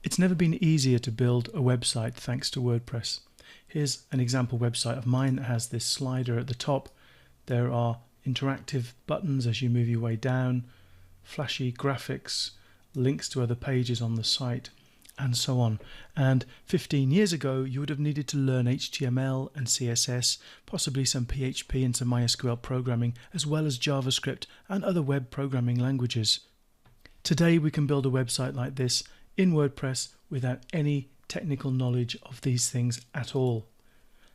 It's never been easier to build a website thanks to WordPress. Here's an example website of mine that has this slider at the top. There are interactive buttons as you move your way down, flashy graphics, links to other pages on the site, and so on. And 15 years ago, you would have needed to learn HTML and CSS, possibly some PHP and some MySQL programming, as well as JavaScript and other web programming languages. Today, we can build a website like this in WordPress without any technical knowledge of these things at all.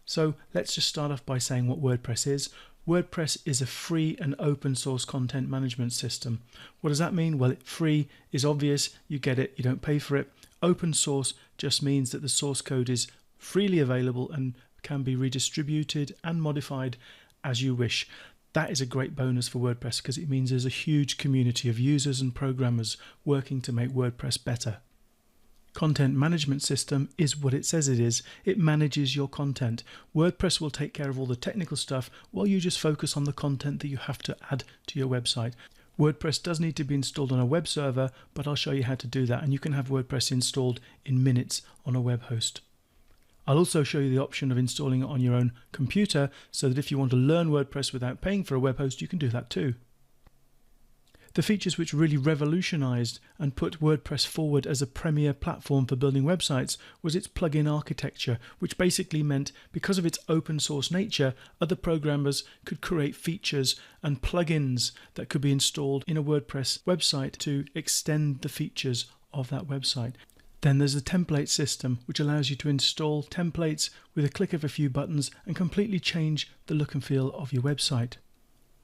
So let's just start off by saying what WordPress is. WordPress is a free and open source content management system. What does that mean? Well, free is obvious, you get it, you don't pay for it. Open source just means that the source code is freely available and can be redistributed and modified as you wish. That is a great bonus for WordPress because it means there's a huge community of users and programmers working to make WordPress better. Content management system is what it says it is. It manages your content. WordPress will take care of all the technical stuff while you just focus on the content that you have to add to your website. WordPress does need to be installed on a web server, but I'll show you how to do that, and you can have WordPress installed in minutes on a web host. I'll also show you the option of installing it on your own computer so that if you want to learn WordPress without paying for a web host, you can do that too. The features which really revolutionized and put WordPress forward as a premier platform for building websites was its plugin architecture, which basically meant because of its open source nature, other programmers could create features and plugins that could be installed in a WordPress website to extend the features of that website. Then there's the template system, which allows you to install templates with a click of a few buttons and completely change the look and feel of your website.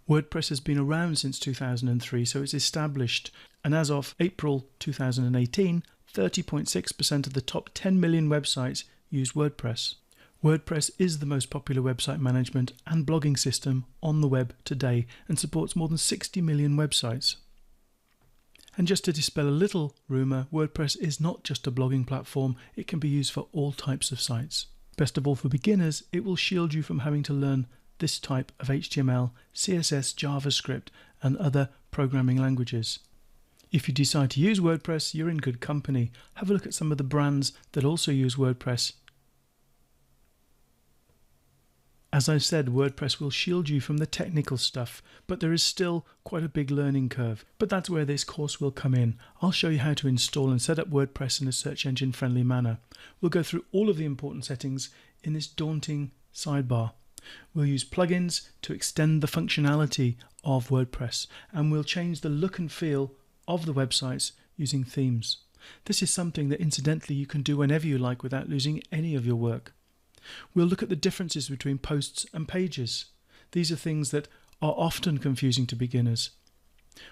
WordPress has been around since 2003, so it's established, and as of April 2018, 30.6% of the top 10 million websites use WordPress. WordPress is the most popular website management and blogging system on the web today and supports more than 60 million websites. And just to dispel a little rumour, WordPress is not just a blogging platform, it can be used for all types of sites. Best of all, for beginners, it will shield you from having to learn this type of HTML, CSS, JavaScript, and other programming languages. If you decide to use WordPress, you're in good company. Have a look at some of the brands that also use WordPress. As I said, WordPress will shield you from the technical stuff, but there is still quite a big learning curve. But that's where this course will come in. I'll show you how to install and set up WordPress in a search engine friendly manner. We'll go through all of the important settings in this daunting sidebar. We'll use plugins to extend the functionality of WordPress, and we'll change the look and feel of the websites using themes. This is something that incidentally you can do whenever you like without losing any of your work. We'll look at the differences between posts and pages. These are things that are often confusing to beginners.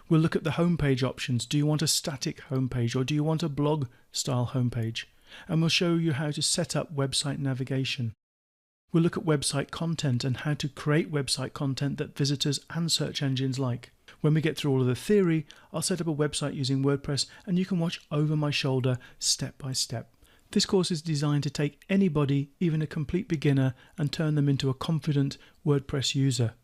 We'll look at the homepage options. Do you want a static homepage or do you want a blog style homepage? And we'll show you how to set up website navigation. We'll look at website content and how to create website content that visitors and search engines like. When we get through all of the theory, I'll set up a website using WordPress and you can watch over my shoulder step by step. This course is designed to take anybody, even a complete beginner, and turn them into a confident WordPress user.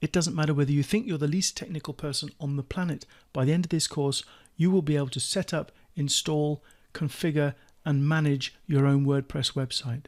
It doesn't matter whether you think you're the least technical person on the planet. By the end of this course, you will be able to set up, install, configure, and manage your own WordPress website.